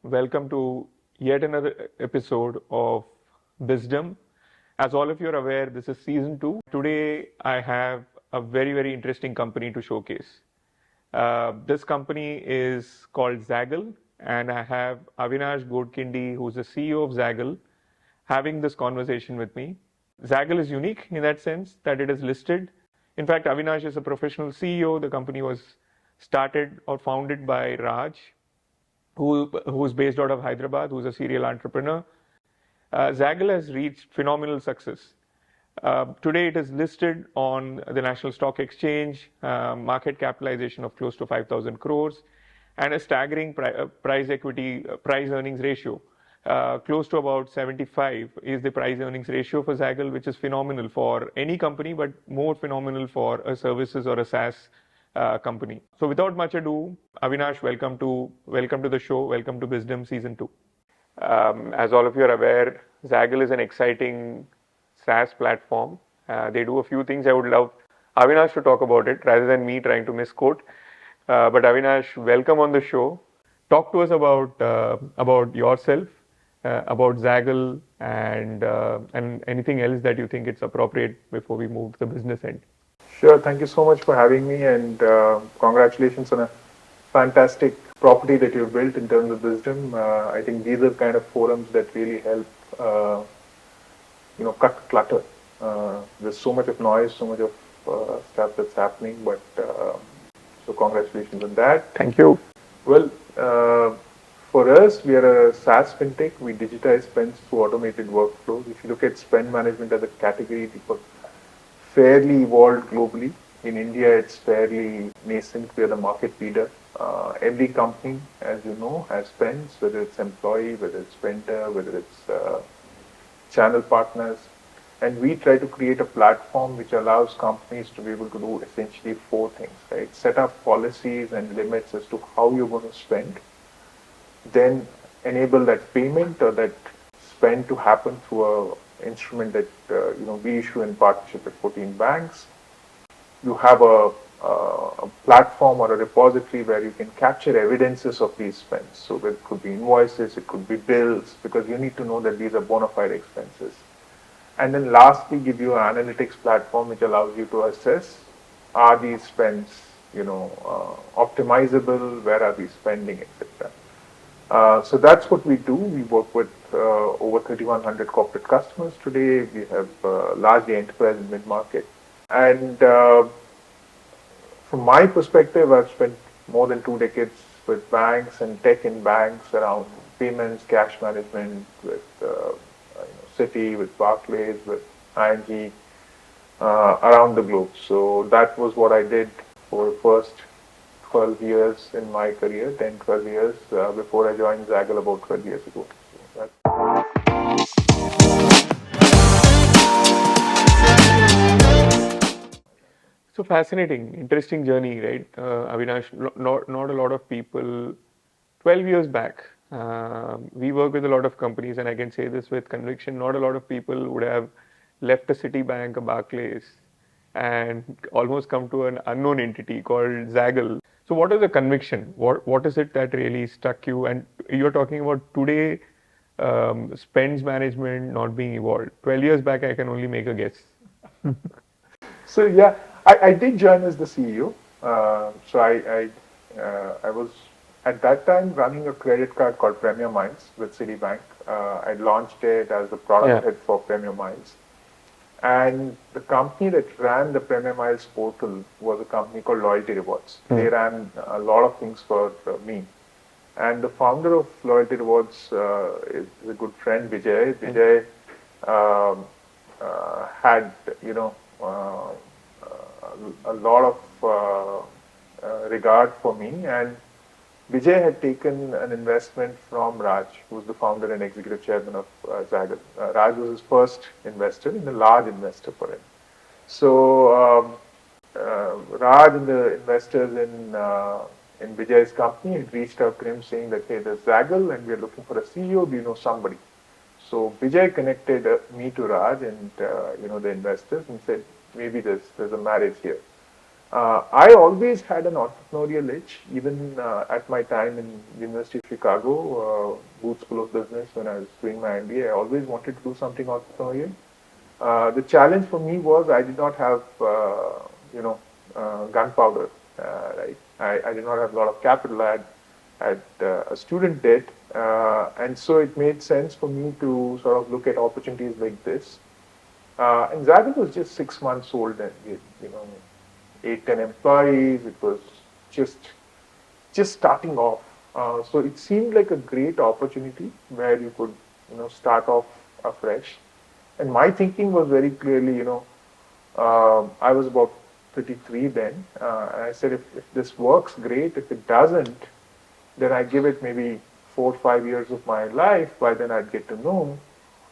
Welcome to yet another episode of Bizdom. As all of you are aware, this is season 2. Today, I have a very interesting company to showcase. This company is called Zaggle, and I have Avinash Godkhindi, who's the CEO of Zaggle, having this conversation with me. Zaggle is unique in that sense that it is listed. In fact, Avinash is a professional CEO. The company was started or founded by Raj, who's based out of Hyderabad, who's a serial entrepreneur. Zaggle has reached phenomenal success. Today it is listed on the National Stock Exchange, market capitalization of close to 5,000 crores, and a staggering price earnings ratio. Close to about 75 is the price earnings ratio for Zaggle, which is phenomenal for any company, but more phenomenal for a services or a SaaS company. So without much ado, Avinash, welcome to the show. Welcome to Bizdom Season 2. As all of you are aware, Zaggle is an exciting SaaS platform. They do a few things. I would love Avinash to talk about it rather than me trying to misquote. But Avinash, welcome on the show. Talk to us about yourself, about Zaggle, and anything else that you think it's appropriate before we move to the business end. Sure. Thank you so much for having me, and congratulations on a fantastic property that you've built in terms of wisdom. I think these are kind of forums that really help, cut clutter. There's so much of noise, so much of stuff that's happening, but so congratulations on that. Thank you. Well, for us, we are a SaaS Fintech. We digitize spends through automated workflows. If you look at spend management as a category, Deepak, fairly evolved globally. In India, it's fairly nascent. We are the market leader. Every company, as you know, has spends, whether it's employee, whether it's vendor, whether it's channel partners. And we try to create a platform which allows companies to be able to do essentially 4 things, right? Set up policies and limits as to how you're going to spend. Then enable that payment or that spend to happen through a instrument that we issue in partnership with 14 banks. You have a platform or a repository where you can capture evidences of these spends. So it could be invoices, it could be bills, because you need to know that these are bona fide expenses. And then lastly, give you an analytics platform which allows you to assess, are these spends optimizable, where are we spending, etc. So that's what we do. We work with over 3,100 corporate customers today. We have largely enterprise and mid-market. And from my perspective, I've spent more than 2 decades with banks and tech in banks around payments, cash management, with Citi, with Barclays, with ING, around the globe. So that was what I did for the first 12 years in my career, 10, 12 years before I joined Zaggle about 12 years ago. So fascinating, interesting journey, right? Avinash, not a lot of people, 12 years back, we work with a lot of companies, and I can say this with conviction, not a lot of people would have left a Citibank, a Barclays, and almost come to an unknown entity called Zaggle. So what is the conviction? What is it that really struck you? And you're talking about today, spends management not being evolved. 12 years back, I can only make a guess. So yeah, I did join as the CEO. So I was at that time running a credit card called Premier Miles with Citibank. I launched it as the product head for Premier Miles. And the company that ran the Premier Miles portal was a company called Loyalty Rewards. They ran a lot of things for me. And the founder of Loyalty Rewards is a good friend, Vijay. Vijay had, a lot of regard for me, and Vijay had taken an investment from Raj, who's the founder and executive chairman of Zaggle. Raj was his first investor and a large investor for him. So Raj and the investors in Vijay's company had reached out to him saying that, hey, there's Zaggle and we're looking for a CEO. Do you know somebody? So Vijay connected me to Raj and the investors and said, maybe there's a marriage here. I always had an entrepreneurial itch, even at my time in University of Chicago, Booth School of Business, when I was doing my MBA. I always wanted to do something entrepreneurial. The challenge for me was I did not have, gunpowder, right? I did not have a lot of capital. I had a student debt, and so it made sense for me to sort of look at opportunities like this. And Zaggle was just 6 months old, and we had, 8, 10 employees. It was just just starting off. So it seemed like a great opportunity where you could, start off afresh. And my thinking was very clearly, I was about 33 then, and I said, if this works, great. If it doesn't, then I give it maybe 4 or 5 years of my life. By then I'd get to know.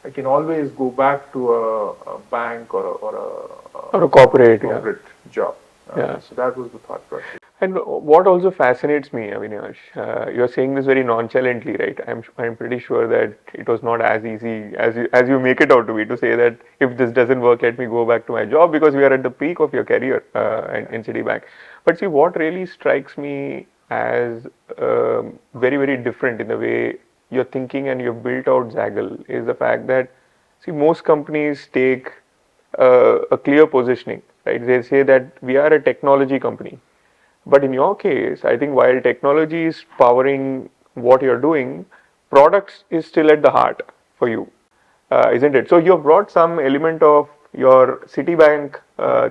I can always go back to a bank Or a corporate, yeah. corporate job. Yeah. So that was the thought process. And what also fascinates me, Avinash, you're saying this very nonchalantly, right? I'm pretty sure that it was not as easy as you make it out to be, to say that if this doesn't work, let me go back to my job, because we are at the peak of your career in Citibank. But see, what really strikes me as very, very different in the way you're thinking and you've built out Zaggle is the fact that, see, most companies take a clear positioning, right? They say that we are a technology company. But in your case, I think while technology is powering what you're doing, products is still at the heart for you, isn't it? So you've brought some element of your Citibank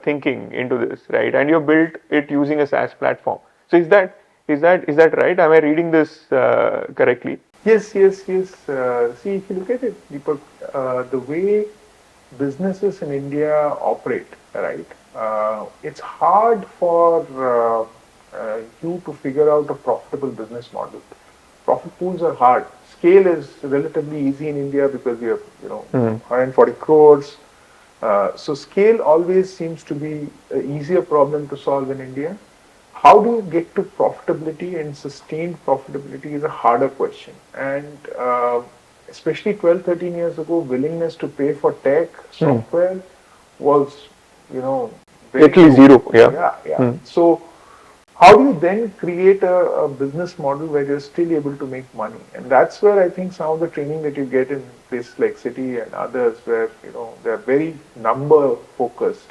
thinking into this, right? And you built it using a SaaS platform. So is that right? Am I reading this correctly? Yes, yes, yes. See, if you look at it, Deepak, the way businesses in India operate, right? It's hard for you to figure out a profitable business model. Profit pools are hard. Scale is relatively easy in India because we have, 140 crores. So scale always seems to be an easier problem to solve in India. How do you get to profitability and sustained profitability is a harder question. And especially 12, 13 years ago, willingness to pay for tech software was, very Literally low. zero, yeah. Yeah, yeah. So how do you then create a business model where you're still able to make money? And that's where I think some of the training that you get in places like City and others, where they're very number focused,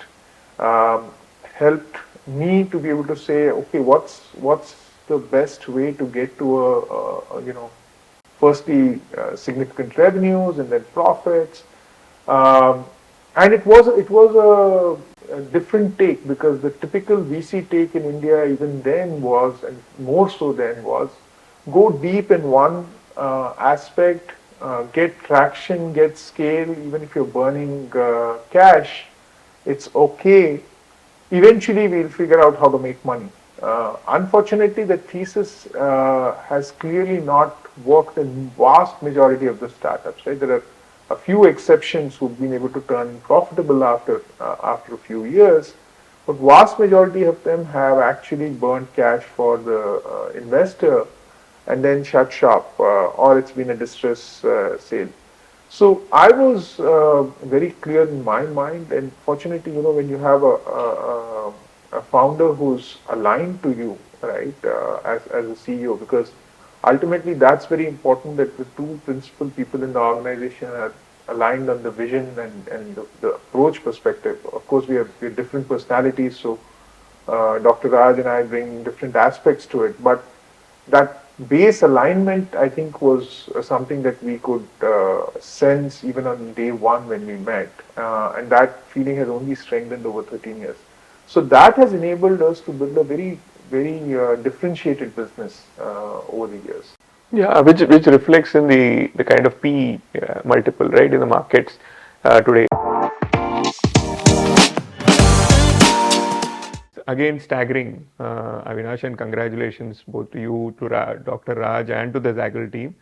helped me to be able to say, okay, what's the best way to get to firstly significant revenues and then profits. Um, and it was a different take, because the typical VC take in India even then was, and more so then was, go deep in one aspect, get traction, get scale, even if you're burning cash, it's okay. Eventually, we'll figure out how to make money. Unfortunately, the thesis has clearly not worked in vast majority of the startups. Right, there are a few exceptions who've been able to turn profitable after a few years, but vast majority of them have actually burned cash for the investor and then shut shop, or it's been a distress sale. So I was very clear in my mind, and fortunately, when you have a founder who's aligned to you, right, as a CEO, because ultimately that's very important, that the two principal people in the organization are aligned on the vision and the approach perspective. Of course, we have different personalities, so Dr. Raj and I bring different aspects to it, but that base alignment, I think, was something that we could sense even on day one when we met, and that feeling has only strengthened over 13 years. So that has enabled us to build a very, very differentiated business over the years. Yeah, which reflects in the kind of P multiple, right, in the markets today. Again, staggering, Avinash, and congratulations both to you, to Dr. Raj, and to the Zaggle team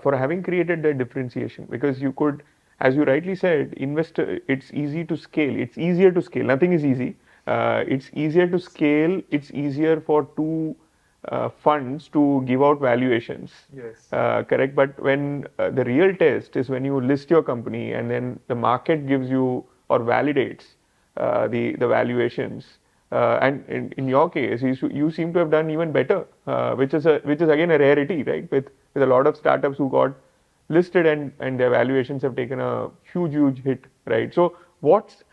for having created that differentiation. Because you could, as you rightly said, investor, it's easy to scale. It's easier to scale. Nothing is easy. It's easier to scale. It's easier for two funds to give out valuations. Yes. Correct. But when the real test is when you list your company and then the market gives you or validates the valuations. And in your case, you seem to have done even better, which is again a rarity, right? With a lot of startups who got listed and their valuations have taken a huge hit, right? So what's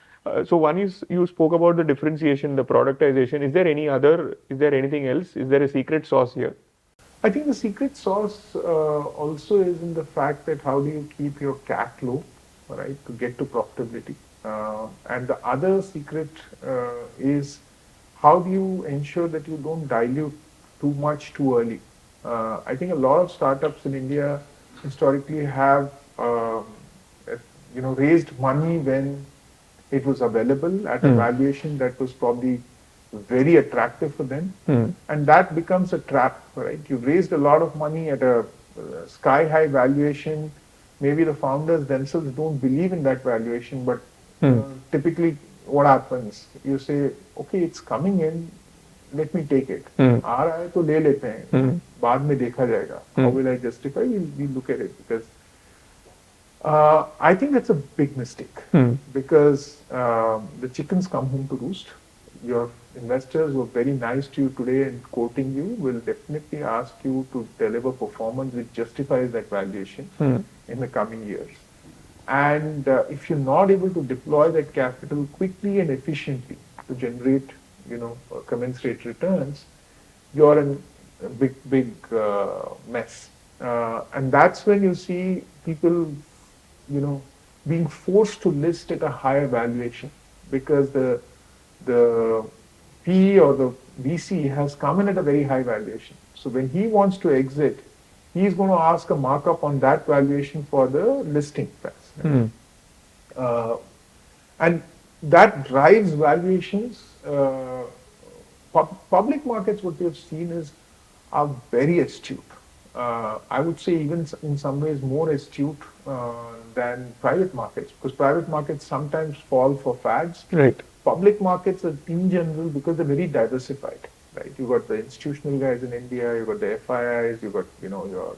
so one is you spoke about the differentiation, the productization. Is there anything else? Is there a secret sauce here? I think the secret sauce also is in the fact that how do you keep your CAC low, right, to get to profitability. And the other secret is how do you ensure that you don't dilute too much too early. I think a lot of startups in India historically have, raised money when it was available at a valuation that was probably very attractive for them, and that becomes a trap, right? You've raised a lot of money at a sky high valuation. Maybe the founders themselves don't believe in that valuation, but typically what happens? You say, okay, it's coming in, let me take it. आ रहा है तो ले लेते हैं, बाद में देखा जाएगा. How will I justify? We'll look at it because I think that's a big mistake because the chickens come home to roost. Your investors who are very nice to you today and quoting you will definitely ask you to deliver performance which justifies that valuation in the coming years. And if you're not able to deploy that capital quickly and efficiently to generate, commensurate returns, you're in a big mess. And that's when you see people, being forced to list at a higher valuation because the PE or the VC has come in at a very high valuation. So when he wants to exit, he's going to ask a markup on that valuation for the listing price. And that drives valuations. Public markets, what we have seen are very astute. I would say even in some ways more astute than private markets, because private markets sometimes fall for fads. Right. Public markets are in general because they're very diversified. Right. You've got the institutional guys in India, you've got the FIIs, you've got your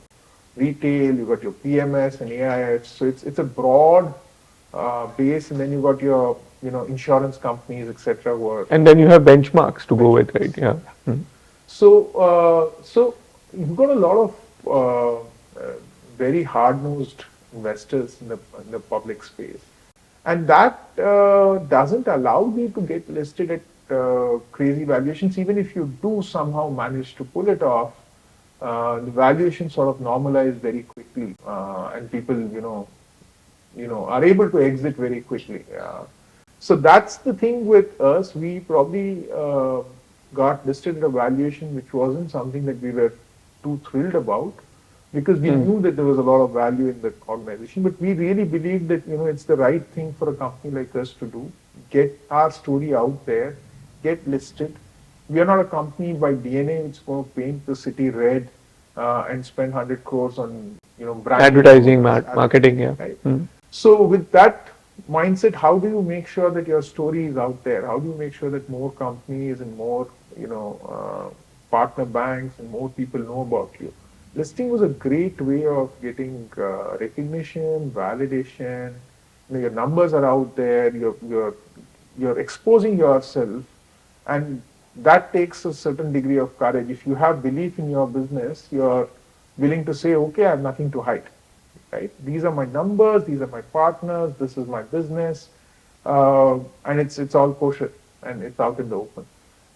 retail, you've got your PMS and AIFs. So it's a broad base, and then you've got your insurance companies, etc. And then you have benchmarks to go with, right? Yeah. So you've got a lot of very hard-nosed investors in the public space, and that doesn't allow me to get listed at crazy valuations. Even if you do somehow manage to pull it off, the valuation sort of normalize very quickly, and people are able to exit very quickly. So that's the thing with us. We probably got listed at a valuation which wasn't something that we were too thrilled about, because we knew that there was a lot of value in the organization, but we really believed that it's the right thing for a company like us to do. Get our story out there, get listed. We are not a company by DNA which is going to paint the city red and spend 100 crores on brand Advertising, marketing. Yeah. Right? So with that mindset, how do you make sure that your story is out there? How do you make sure that more companies and more partner banks and more people know about you? Listing was a great way of getting recognition, validation. Your numbers are out there. You're exposing yourself, and that takes a certain degree of courage. If you have belief in your business, you're willing to say, okay, I have nothing to hide. Right? These are my numbers. These are my partners. This is my business, and it's all kosher and it's out in the open.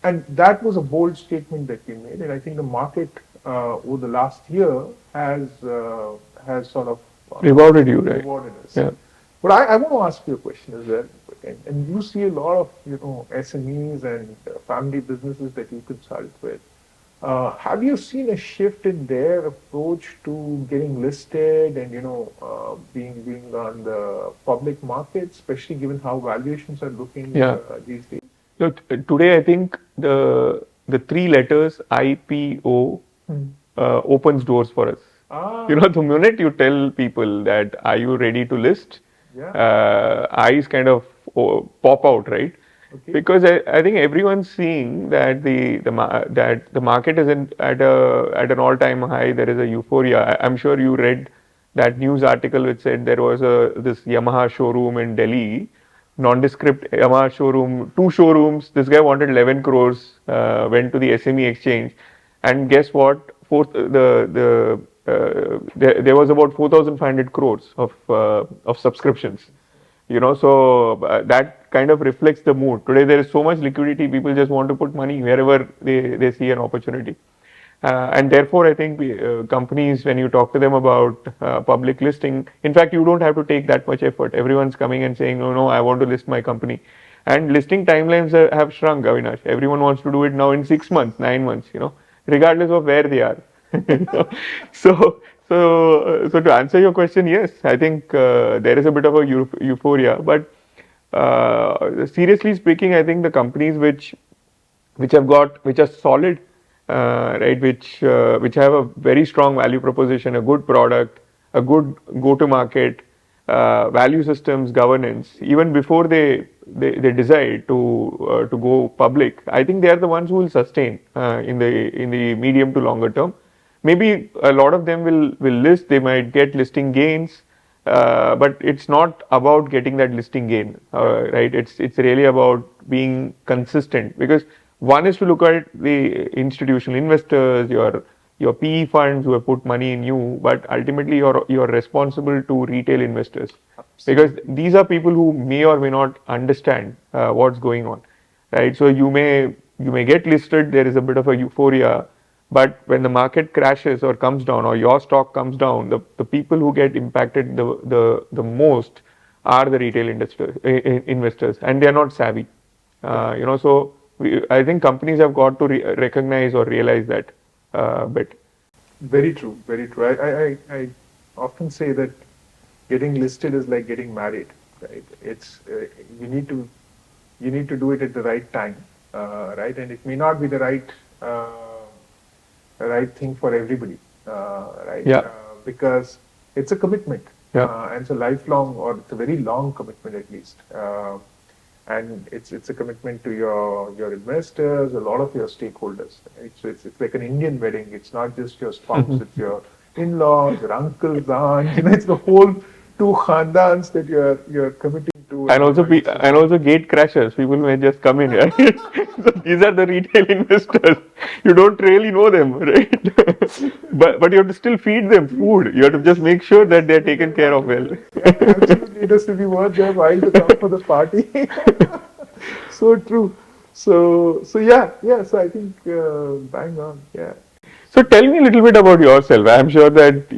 And that was a bold statement that we made, and I think the market over the last year has sort of rewarded you, right? Rewarded us. Yeah. But I want to ask you a question as well. And you see a lot of SMEs and family businesses that you consult with. Have you seen a shift in their approach to getting listed and being on the public market, especially given how valuations are looking these days? Look, today I think the three letters IPO opens doors for us. The minute you tell people that are you ready to list, eyes kind of pop out, right? Okay. Because I think everyone's seeing that the market is at an all-time high. There is a euphoria. I'm sure you read that news article which said there was this Yamaha showroom in Delhi nondescript Yamaha showroom, two showrooms. This guy wanted 11 crores, went to the SME exchange, and guess what? There was about 4,500 crores of subscriptions. So that kind of reflects the mood. Today there is so much liquidity, people just want to put money wherever they see an opportunity. And therefore, I think companies, when you talk to them about public listing, in fact, you don't have to take that much effort. Everyone's coming and saying, no, no, I want to list my company. And listing timelines have shrunk, Avinash. Everyone wants to do it now in 6 months, 9 months, regardless of where they are. So, so to answer your question, yes, I think there is a bit of a euphoria. But seriously speaking, I think the companies which are solid, right, which have a very strong value proposition, a good product, a good go-to-market, value systems, governance, even before they decide to go public. I think they are the ones who will sustain in the medium to longer term. Maybe a lot of them will list. They might get listing gains. But it's not about getting that listing gain, right? It's really about being consistent, because one is to look at the institutional investors, your PE funds who have put money in you, but ultimately you're responsible to retail investors. Because these are people who may or may not understand what's going on, right? So you may get listed, there is a bit of a euphoria, but when the market crashes or comes down, or your stock comes down, the people who get impacted the most are the retail investors, and they are not savvy. So I think companies have got to recognize or realize that bit. Very true, very true. I often say that getting listed is like getting married, right? It's you need to do it at the right time, right? And it may not be the right thing for everybody, right? Yeah. Because it's a commitment, Yeah. and it's a lifelong, or it's a very long commitment at least. And it's a commitment to your investors, a lot of your stakeholders. Right? So it's like an Indian wedding. It's not just your spouse, it's your in-laws, your uncles, aunts. It's the whole two khandans that you're committing to. And also gate crashers. People may just come in here. So these are the retail investors. You don't really know them, right? But you have to still feed them food. You have to just make sure that they're taken care of well. Yeah, absolutely. It has to be worth their while to come for the party. So true. So yeah. So I think bang on. Yeah. So tell me a little bit about yourself. I'm sure that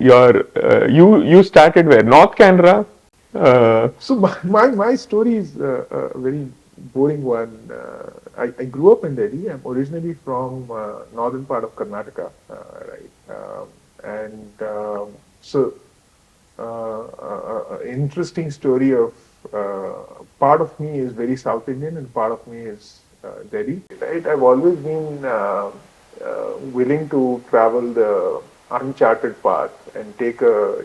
you started where? North Canara? So my story is a very boring one. I grew up in Delhi. I'm originally from northern part of Karnataka, right? And so interesting story of part of me is very South Indian and part of me is Delhi. Right? I've always been willing to travel the uncharted path and take a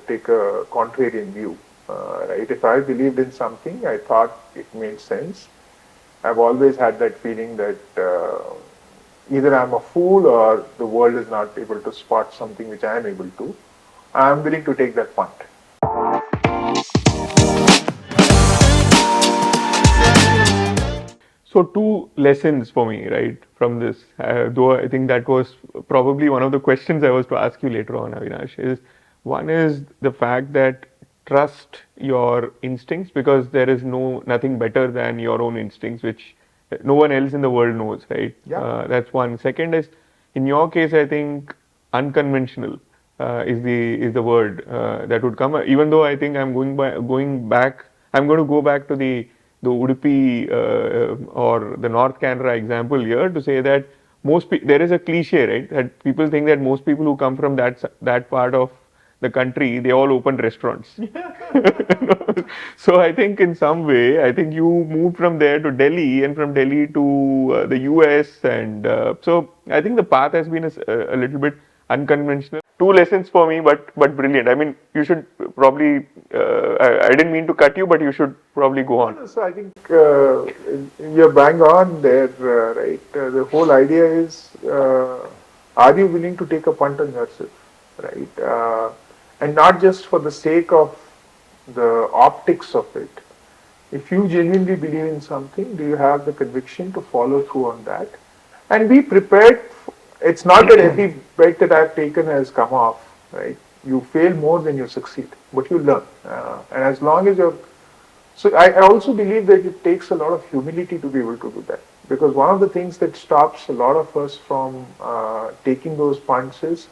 contrarian view. Right? If I believed in something, I thought it made sense. I've always had that feeling that either I'm a fool or the world is not able to spot something which I am able to. I'm willing to take that punt. So two lessons for me, right, from this. Though I think that was probably one of the questions I was to ask you later on, Avinash. One is the fact that trust your instincts, because there is nothing better than your own instincts, which no one else in the world knows, right? Yeah. That's one. Second is, in your case, I think unconventional is the word that would come. Even though I think I'm going back, I'm going to go back to the Udupi or the North Canara example here to say that there is a cliche, right, that people think that most people who come from that part of the country, they all open restaurants. So I think in some way, I think you moved from there to Delhi, and from Delhi to the US, and so I think the path has been a little bit unconventional. Two lessons for me, but brilliant. I mean, you should probably. I didn't mean to cut you, but you should probably go on. So I think you're bang on there, right? The whole idea is, are you willing to take a punt on yourself, right? And not just for the sake of the optics of it, If you genuinely believe in something, do you have the conviction to follow through on that? And be prepared. It's not that every bet that I've taken has come off, right? You fail more than you succeed, but you learn. And as long as you're so I also believe that it takes a lot of humility to be able to do that. Because one of the things that stops a lot of us from taking those punts is,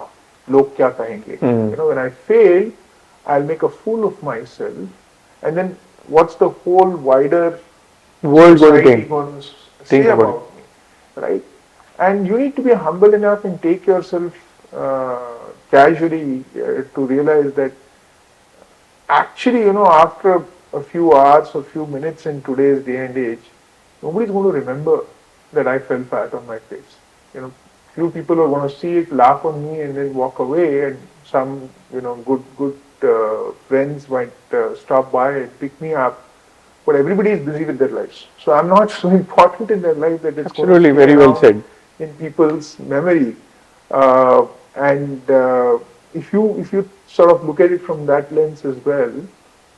log kya kahenge? You know, when I fail, I'll make a fool of myself. And then what's the whole wider World going to society think. going to Think say about about me? Right? And you need to be humble enough and take yourself casually to realize that actually, you know, after a few hours or few minutes in today's day and age, nobody's going to remember that I fell flat on my face. You know, few people are going to see it, laugh on me, and then walk away. And some, you know, good friends might stop by and pick me up. But everybody is busy with their lives, so I'm not so important in their life that it's going to Absolutely, stay very well around said. in people's memory. And if you sort of look at it from that lens as well,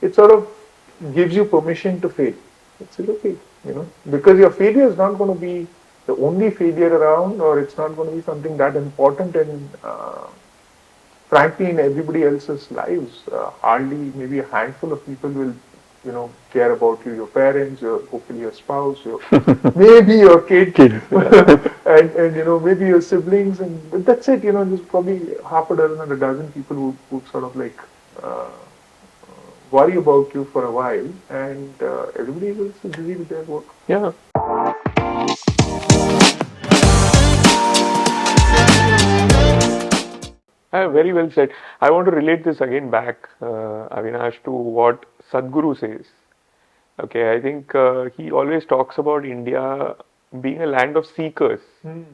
it sort of gives you permission to fail. It's okay, you know, because your failure is not going to be the only failure around, or it's not going to be something that important. And frankly, in everybody else's lives, hardly maybe a handful of people will, you know, care about you. Your parents, your hopefully your spouse, your maybe your kid, Kid. and you know, maybe your siblings, and but that's it. You know, there's probably half a dozen or a dozen people who sort of like worry about you for a while, and everybody else is busy with their work. Yeah. Very well said. I want to relate this again back, Avinash, to what Sadhguru says. Okay, I think he always talks about India being a land of seekers. You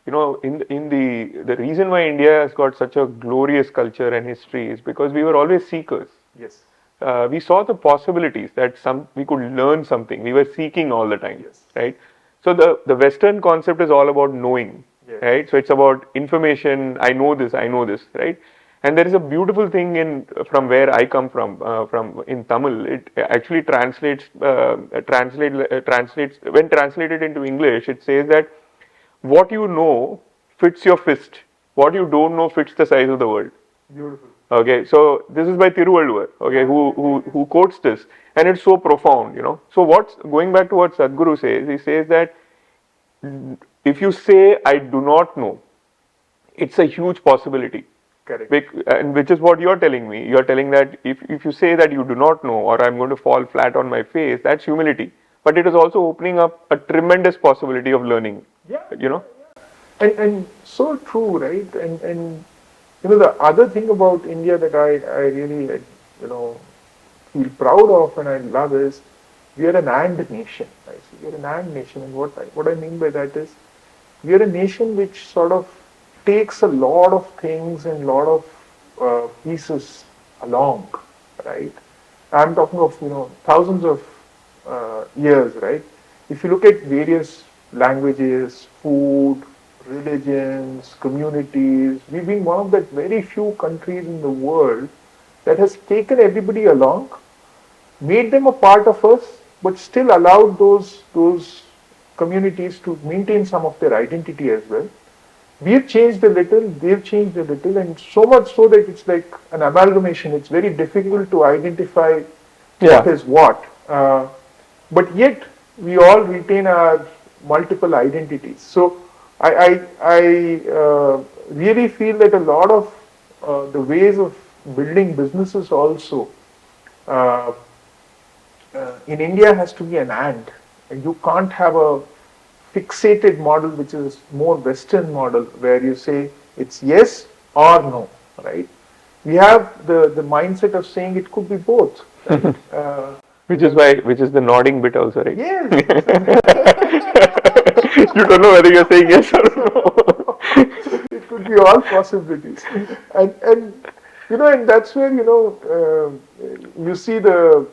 know, in the reason why India has got such a glorious culture and history is because we were always seekers. Yes. We saw the possibilities that we could learn something. We were seeking all the time, Yes. right? So the Western concept is all about knowing, Yes. right? So it's about information. I know this, right? And there is a beautiful thing in from where I come from in Tamil. It actually translates when translated into English. It says that what you know fits your fist. What you don't know fits the size of the world. Beautiful. Okay, so this is by Thiruvalluvar, okay, who quotes this, and it's so profound, you know. So what's going back to what Sadhguru says, he says that if you say I do not know, it's a huge possibility. Correct. And which is what you're telling me. You're telling that if you say that you do not know or I'm going to fall flat on my face, that's humility. But it is also opening up a tremendous possibility of learning. Yeah. You know? And so true, right? And you know, the other thing about India that I really, you know, feel proud of and I love is we are an and nation. Right? So we are an and nation, and what I mean by that is we are a nation which sort of takes a lot of things and lot of pieces along, right? I'm talking of, you know, thousands of years, right? If you look at various languages, food, religions, communities, we've been one of the very few countries in the world that has taken everybody along, made them a part of us, but still allowed those communities to maintain some of their identity as well. We've changed a little, they've changed a little, and so much so that it's like an amalgamation. It's very difficult to identify what is what. But yet, we all retain our multiple identities. So, I really feel that a lot of the ways of building businesses also uh, in India has to be an and. You can't have a fixated model which is more Western model where you say it's yes or no, right? We have the mindset of saying it could be both, right? Which is the nodding bit also, right? Yes. You don't know whether you're saying yes or no. It could be all possibilities, and you know, and that's where, you know, you see the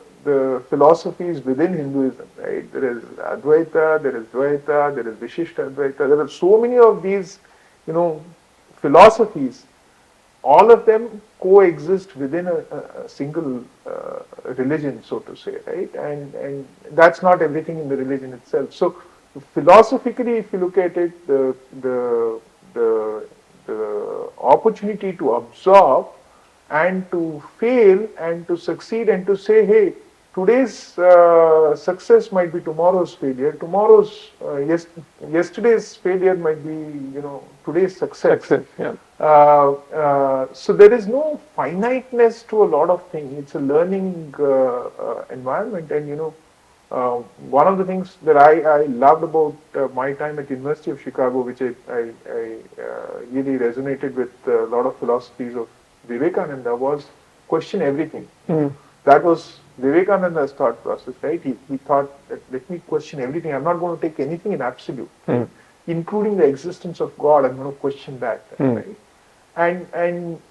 philosophies within Hinduism, right? There is Advaita, there is Dvaita, there is Vishishta Advaita. There are so many of these, you know, philosophies. All of them coexist within a single religion, so to say, right? And that's not everything in the religion itself. So philosophically, if you look at it, the the opportunity to absorb and to fail and to succeed and to say, hey, today's success might be tomorrow's failure. Yesterday's failure might be, today's success. Success, yeah. So there is no finiteness to a lot of things. It's a learning environment, and one of the things that I loved about my time at University of Chicago, which I really resonated with a lot of philosophies of Vivekananda, was question everything. That was Vivekananda's thought process, right? He thought that let me question everything. I'm not going to take anything in absolute, including the existence of God. I'm going to question that, right? And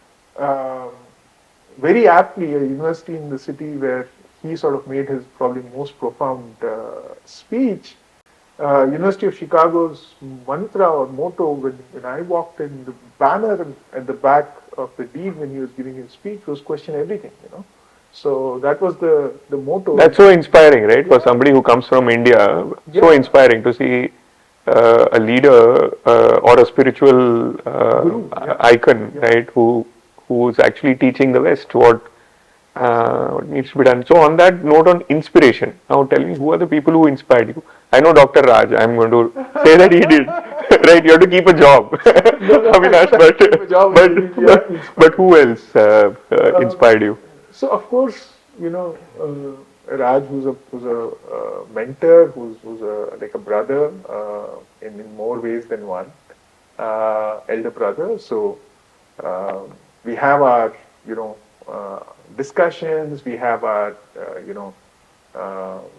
very aptly, a university in the city where he sort of made his probably most profound speech, University of Chicago's mantra or motto, when I walked in, the banner at the back of the dean when he was giving his speech was question everything, So that was the motto. That's so inspiring, right? For somebody who comes from India, so inspiring to see a leader or a spiritual icon, right? Who's actually teaching the West what needs to be done. So on that note on inspiration, now tell me, who are the people who inspired you? I know Dr. Raj, I'm going to say that he did, right? You have to keep a job, Avinash, but who else inspired you? So of course, Raj, who's a mentor, who's like a brother in more ways than one, elder brother. So we have our discussions, we have our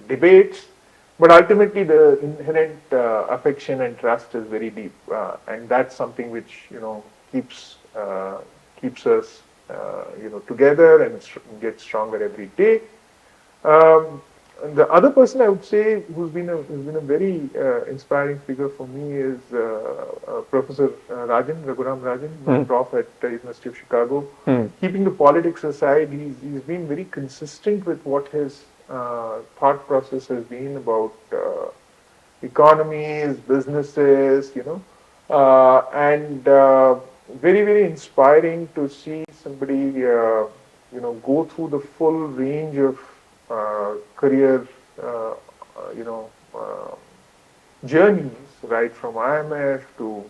debates, but ultimately the inherent affection and trust is very deep, and that's something which keeps us together and gets stronger every day. The other person I would say who's been a very inspiring figure for me is Professor Raghuram Rajan, prof at University of Chicago. Keeping the politics aside, he's been very consistent with what his thought process has been about economies, businesses, and very, very inspiring to see somebody go through the full range of career journeys, right from IMF to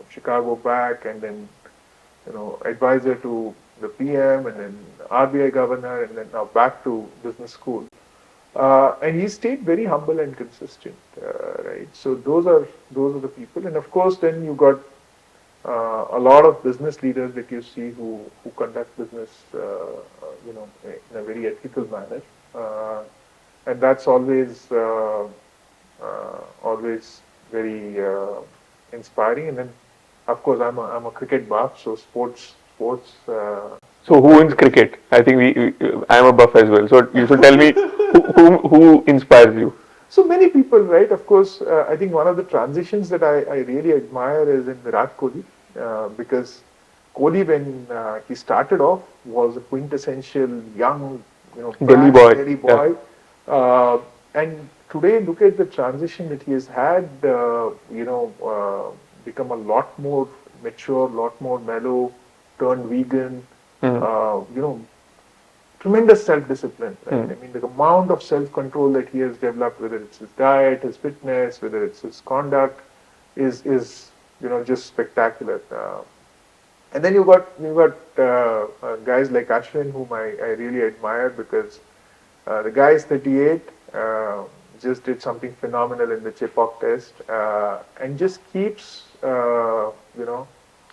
Chicago back, and then advisor to the PM, and then RBI governor, and then now back to business school. And he stayed very humble and consistent, right? So those are the people, and of course then you got a lot of business leaders that you see who conduct business, in a very ethical manner, and that's always very inspiring. And then, of course, I'm a cricket buff, so sports. So who wins cricket? I think I'm a buff as well. So you should tell me who inspires you. So many people, right? Of course, I think one of the transitions that I really admire is in Virat Kohli, because Kohli, when he started off, was a quintessential young, Delhi boy. Yeah. And today, look at the transition that he has had. Become a lot more mature, lot more mellow, turned vegan. Tremendous self-discipline, right? I mean, the amount of self-control that he has developed, whether it's his diet, his fitness, whether it's his conduct, is just spectacular. And then you got guys like Ashwin, whom I really admire, because the guy is 38, just did something phenomenal in the Chipok test, and just keeps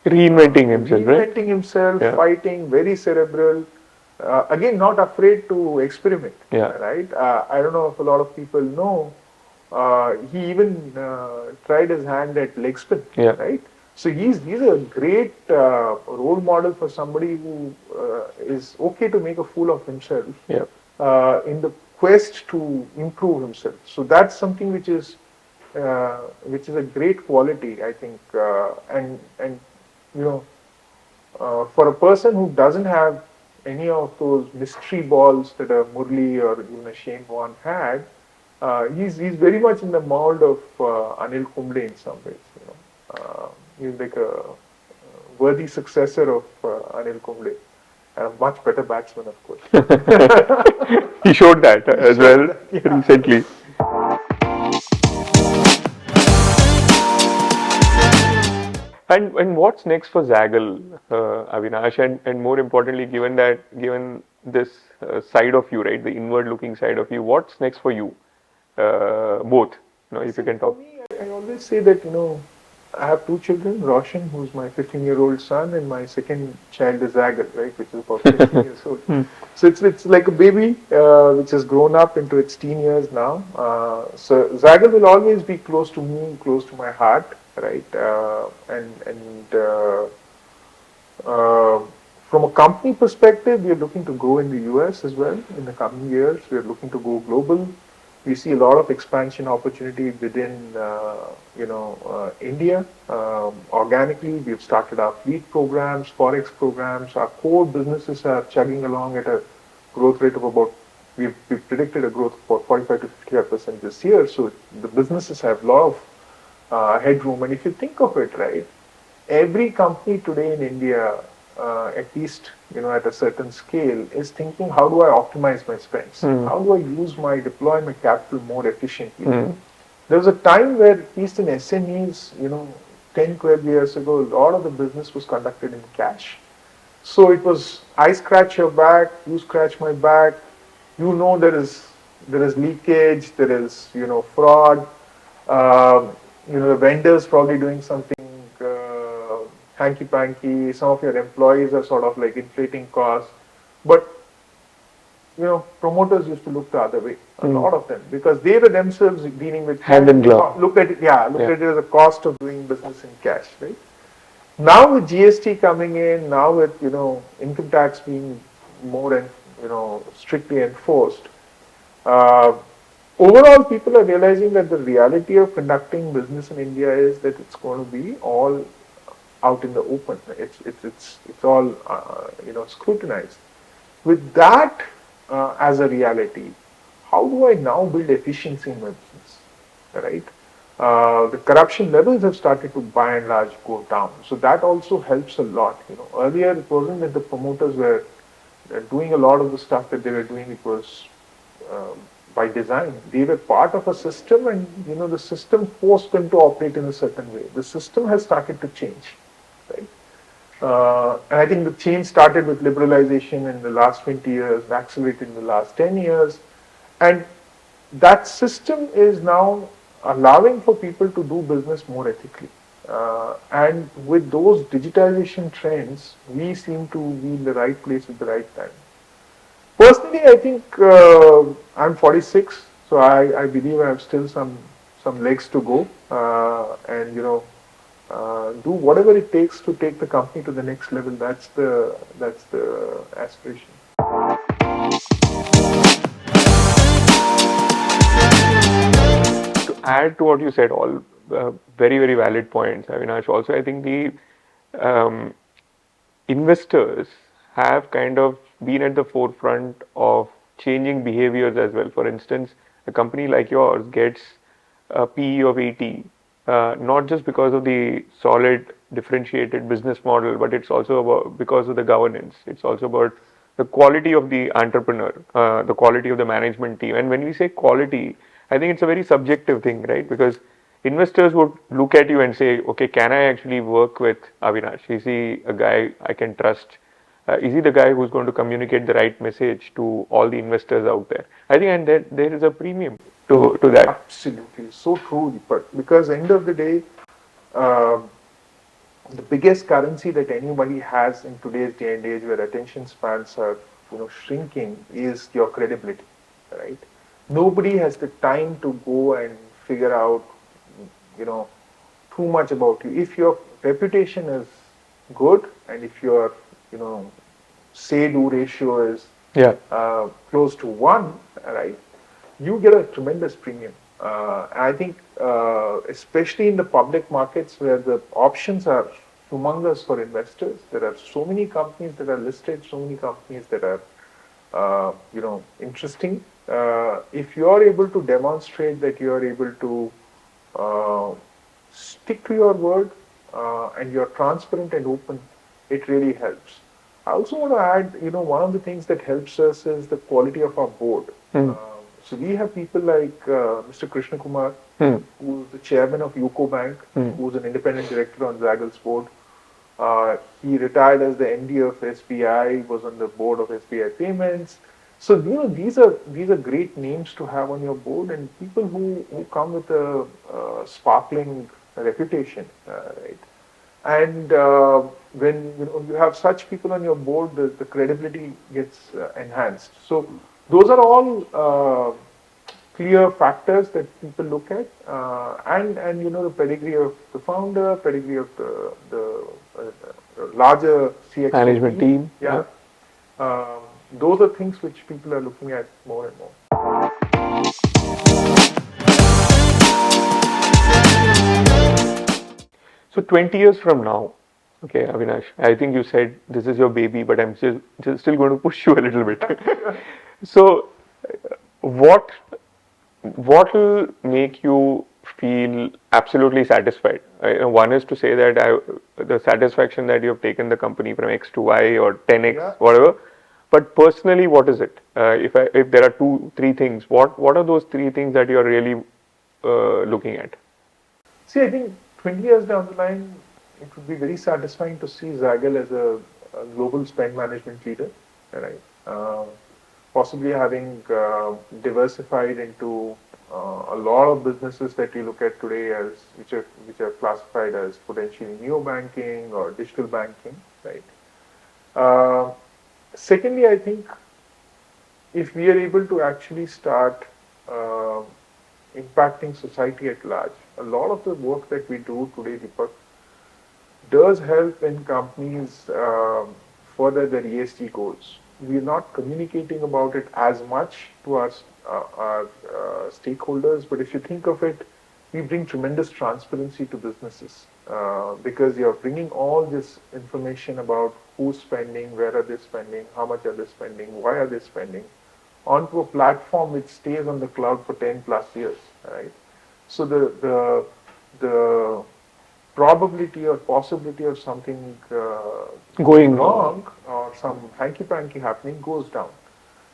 reinventing himself, yeah. Fighting, very cerebral. Again, not afraid to experiment, right? I don't know if a lot of people know, he even tried his hand at leg spin, right? So he's a great role model for somebody who is okay to make a fool of himself in the quest to improve himself. So that's something which is a great quality, I think, and for a person who doesn't have any of those mystery balls that a Murli or even a Shane Warne had, he's very much in the mold of Anil Kumble in some ways. He's like a worthy successor of Anil Kumble, and a much better batsman, of course. He showed that as well that, yeah. recently. And what's next for Zaggle, Avinash? And more importantly, given this side of you, right, the inward-looking side of you, what's next for you? Both, if you can For talk. me, I always say that, I have two children, Roshan, who's my 15-year-old son, and my second child is Zaggle, right, which is about 15 years old. So it's like a baby which has grown up into its teen years now. So Zaggle will always be close to me, close to my heart, right? Uh, from a company perspective, we are looking to grow in the US as well in the coming years. We are looking to go global. We see a lot of expansion opportunity within, India. Organically, we've started our fleet programs, forex programs. Our core businesses are chugging along at a growth rate of about. We've predicted a growth of 45 to 55% this year. So the businesses have a lot of headroom. And if you think of it, right, every company today in India, at least at a certain scale, is thinking, how do I optimize my spends? How do I deploy my capital more efficiently? There was a time where, at least in SMEs, 10, 12 years ago, a lot of the business was conducted in cash. So it was, I scratch your back, you scratch my back. There is leakage, there is fraud. The vendors probably doing something hanky panky. Some of your employees are sort of like inflating costs, but promoters used to look the other way. A lot of them, because they were themselves dealing with hand in glove. Look at it, at it as a cost of doing business in cash, right? Now with GST coming in, now with income tax being more and strictly enforced, uh, overall people are realizing that the reality of conducting business in India is that it's going to be all out in the open. It's all scrutinized. With that as a reality, how do I now build efficiency in my business, right? The corruption levels have started to by and large go down. So that also helps a lot. Earlier it wasn't that the promoters were doing a lot of the stuff that they were doing. It was by design. They were part of a system, and the system forced them to operate in a certain way. The system has started to change, right? And I think the change started with liberalization in the last 20 years, accelerated in the last 10 years, and that system is now allowing for people to do business more ethically. And with those digitization trends, we seem to be in the right place at the right time. Personally, I think I'm 46, so I believe I have still some legs to go, and do whatever it takes to take the company to the next level. That's the aspiration. To add to what you said, all very, very valid points, Avinash. Also, I think the um, investors have kind of been at the forefront of changing behaviors as well. For instance, a company like yours gets a PE of 80, not just because of the solid differentiated business model, but it's also about because of the governance. It's also about the quality of the entrepreneur, the quality of the management team. And when we say quality, I think it's a very subjective thing, right? Because investors would look at you and say, okay, can I actually work with Avinash? Is he a guy I can trust? Is he the guy who's going to communicate the right message to all the investors out there? I think, and there is a premium to that. Absolutely, so true, Deepak. Because end of the day, uh, the biggest currency that anybody has in today's day and age, where attention spans are shrinking, is your credibility, right? Nobody has the time to go and figure out you know too much about you. If your reputation is good, and if your say do ratio is Yeah. close to 1, right, you get a tremendous premium. I think, especially in the public markets where the options are humongous for investors. There are so many companies that are listed, so many companies that are interesting. If you are able to demonstrate that you are able to uh, stick to your word and you're transparent and open, it really helps. I also want to add, one of the things that helps us is the quality of our board. So we have people like Mr. Krishna Kumar, who's the chairman of UCO Bank, who's an independent director on Zaggle's board. He retired as the MD of SBI, was on the board of SBI Payments. So these are great names to have on your board, and people who come with a sparkling reputation, right? And when you have such people on your board, the credibility gets enhanced. So those are all clear factors that people look at, and the pedigree of the founder, pedigree of the larger CXO management team. Yeah. Those are things which people are looking at more and more. So 20 years from now, okay, Avinash, I think you said this is your baby, but I'm still going to push you a little bit. So, what will make you feel absolutely satisfied? One is to say that the satisfaction that you have taken the company from X to Y or 10X, Yeah. whatever. But personally, what is it? If there are three things, what are those three things that you are really looking at? See, I think 20 years down the line, it would be very satisfying to see Zaggle as a global spend management leader, right? Possibly having diversified into a lot of businesses that you look at today as which are classified as potentially neo banking or digital banking, right? Uh, Secondly, I think if we are able to actually start uh, impacting society at large, a lot of the work that we do today, Deepak, does help when companies further their ESG goals. We are not communicating about it as much to our stakeholders, but if you think of it, we bring tremendous transparency to businesses because you're bringing all this information about who's spending, where are they spending, how much are they spending, why are they spending, onto a platform which stays on the cloud for 10 plus years, right? So the probability or possibility of something Going wrong or some hanky-panky happening goes down.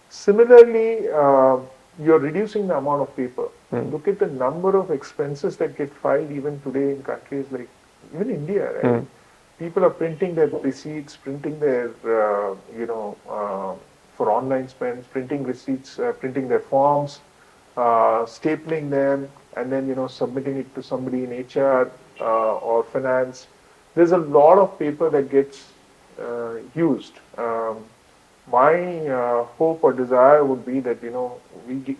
Similarly, you're reducing the amount of paper. Look at the number of expenses that get filed even today in countries like even India, right? People are printing their receipts, printing their, for online spends, printing receipts, printing their forms, stapling them, and then submitting it to somebody in HR or finance. There's a lot of paper that gets used. My hope or desire would be that we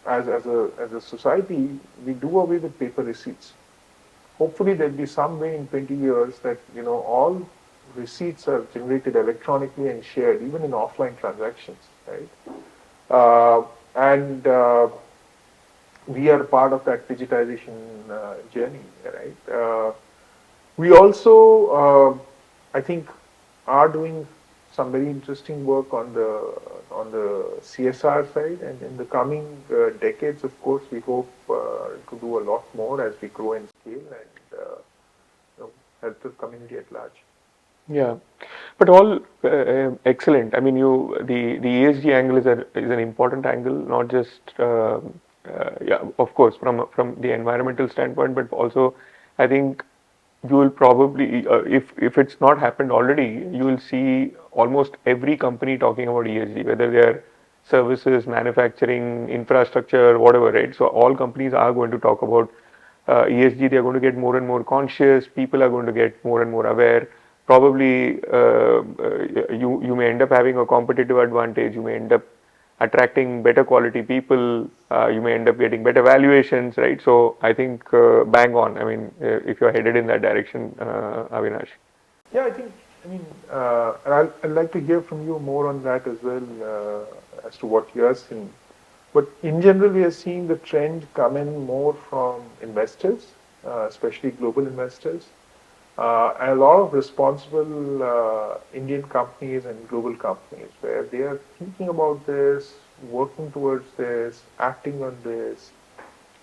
as a society we do away with paper receipts. Hopefully there'll be some way in 20 years that all receipts are generated electronically and shared even in offline transactions, right? And we are part of that digitization journey, right? We also, I think, are doing some very interesting work on the CSR side, and in the coming decades, of course, we hope to do a lot more as we grow in scale and help the community at large. Yeah, but all excellent. I mean, the ESG angle is an important angle, not just yeah, of course, from the environmental standpoint, but also I think you will probably if it's not happened already, you will see almost every company talking about ESG, whether they are services, manufacturing, infrastructure, whatever, right? So all companies are going to talk about ESG. They are going to get more and more conscious. People are going to get more and more aware. Probably you may end up having a competitive advantage. You may end up attracting better quality people. You may end up getting better valuations, right? So I think bang on. I mean, if you're headed in that direction, Avinash. Yeah, I mean, and I'd like to hear from you more on that as well as to what you're seeing. But in general, we are seeing the trend come in more from investors, especially global investors. and a lot of responsible Indian companies and global companies where they are thinking about this, working towards this, acting on this.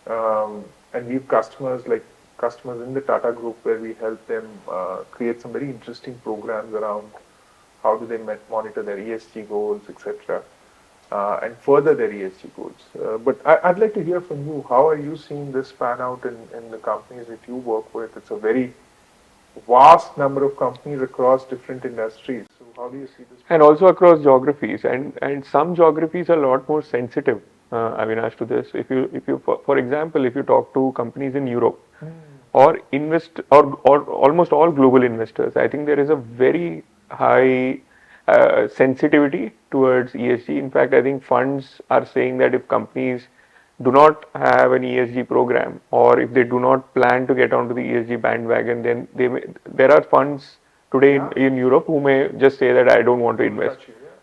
And we have customers like customers in the Tata Group where we help them create some very interesting programs around how do they monitor their ESG goals, etc., and further their ESG goals. But I'd like to hear from you. How are you seeing this pan out in the companies that you work with? It's a very vast number of companies across different industries. So how do you see this? And also across geographies, and some geographies are a lot more sensitive, Avinash, to this. If you for example, if you talk to companies in Europe or or almost all global investors, I think there is a very high sensitivity towards ESG. In fact, I think funds are saying that if companies do not have an ESG program, or if they do not plan to get onto the ESG bandwagon, then there are funds today in Europe who may just say that I don't want to invest.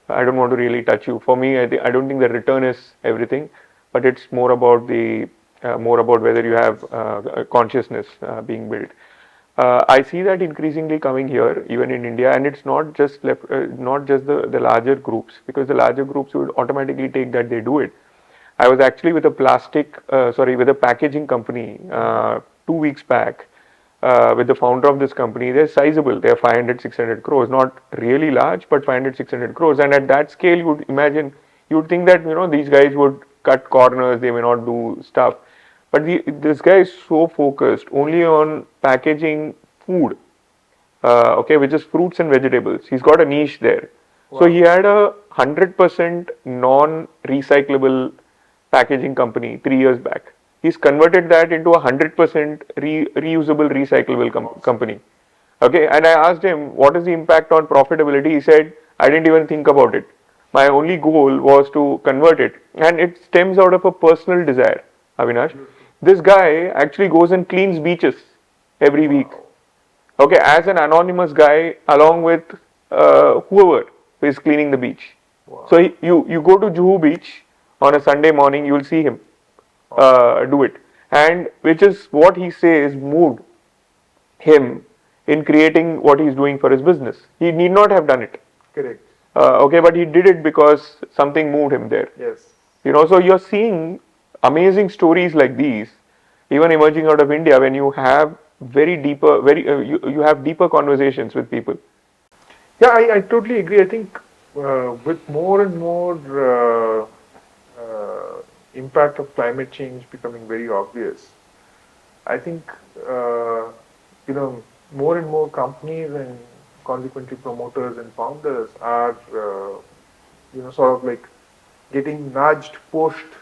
I don't want to really touch you. For me, I don't think the return is everything, but it's more about whether you have consciousness being built. I see that increasingly coming here, even in India, and it's not just the larger groups, because the larger groups would automatically take that they do it. I was actually with with a packaging company 2 weeks back with the founder of this company. They're sizable. They're 500, 600 crores, not really large, but 500, 600 crores. And at that scale, you would think that, these guys would cut corners, they may not do stuff. But this guy is so focused only on packaging food, okay, which is fruits and vegetables. He's got a niche there. Wow. So he had a 100% non-recyclable packaging company 3 years back. He's converted that into a 100% reusable, recyclable company. Okay, and I asked him, what is the impact on profitability? He said, I didn't even think about it. My only goal was to convert it. And it stems out of a personal desire, Avinash. This guy actually goes and cleans beaches every week. Okay, as an anonymous guy, along with whoever is cleaning the beach. Wow. So you go to Juhu Beach on a Sunday morning, you will see him do it, and which is what he says moved him in creating what he's doing for his business. He need not have done it. Correct. Okay, but he did it because something moved him there. Yes. So you're seeing amazing stories like these, even emerging out of India, when you have you have deeper conversations with people. Yeah, I totally agree. I think with more and more impact of climate change becoming very obvious, I think more and more companies and consequently promoters and founders are sort of like getting nudged, pushed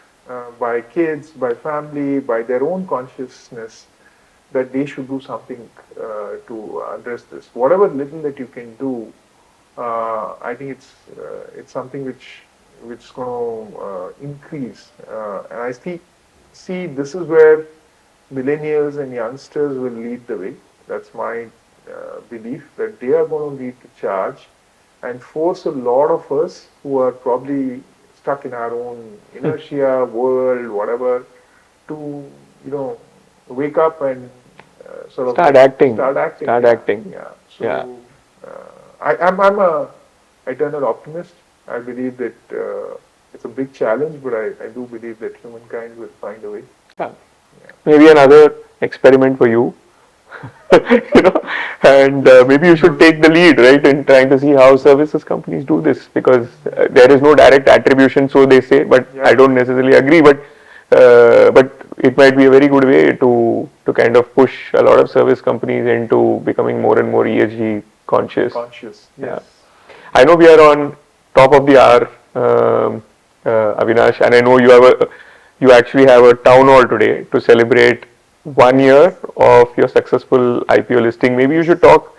by kids, by family, by their own consciousness that they should do something to address this. Whatever little that you can do, I think it's something which is going to increase. And I see this is where millennials and youngsters will lead the way. That's my belief, that they are going to lead the charge and force a lot of us who are probably stuck in our own inertia, world, whatever, to wake up and sort of start acting. Yeah. So I'm a eternal optimist. I believe that it's a big challenge, but I do believe that humankind will find a way. Yeah. Maybe another experiment for you. And maybe you should take the lead, right, in trying to see how services companies do this, because there is no direct attribution, so they say, but I don't necessarily agree. But it might be a very good way to kind of push a lot of service companies into becoming more and more ESG conscious. Yes. Yeah. I know we are on top of the hour, Avinash, and I know you actually have a town hall today to celebrate 1 year of your successful IPO listing. Maybe you should talk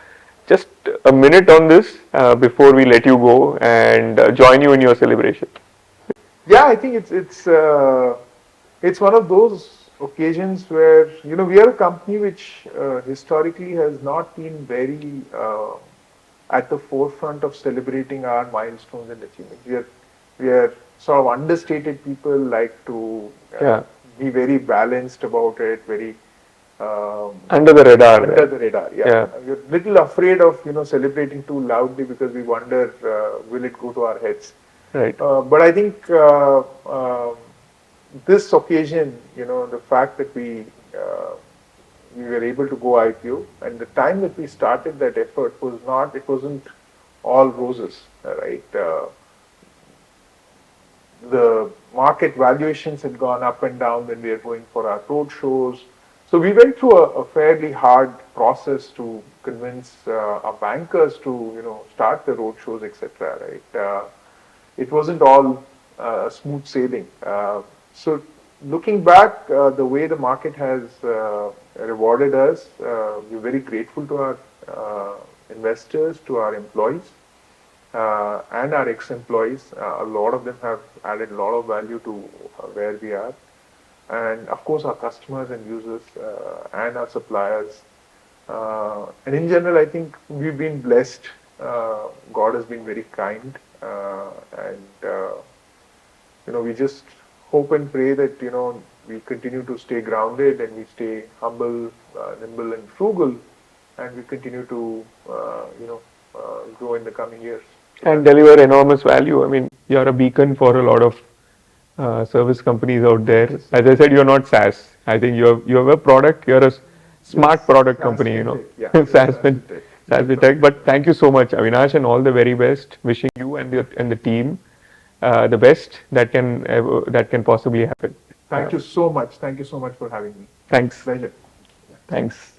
just a minute on this before we let you go and join you in your celebration. Yeah, I think it's one of those occasions where we are a company which historically has not been very at the forefront of celebrating our milestones and achievements. We are sort of understated people, like to be very balanced about it, very Under the radar. Under the radar, yeah. We're a little afraid of celebrating too loudly because we wonder will it go to our heads. Right. But I think this occasion, the fact that we were able to go IPO, and the time that we started that effort it wasn't all roses, right? The market valuations had gone up and down when we were going for our road shows. So we went through a fairly hard process to convince our bankers to, start the road shows, etc. Right? It wasn't all smooth sailing. So looking back, the way the market has rewarded us, we're very grateful to our investors, to our employees, and our ex-employees. A lot of them have added a lot of value to where we are. And of course our customers and users and our suppliers. And in general, I think we've been blessed. God has been very kind. And we just hope and pray that, we continue to stay grounded and we stay humble, nimble and frugal, and we continue to, grow in the coming years. And deliver enormous value. I mean, you're a beacon for a lot of service companies out there. As I said, you're not SaaS. I think you have a product. You're a smart product company. SaaS Fintech. But thank you so much, Avinash, and all the very best. Wishing you and the team the best that can possibly happen. Thank you so much. Thank you so much for having me. Thanks. Pleasure. Thanks.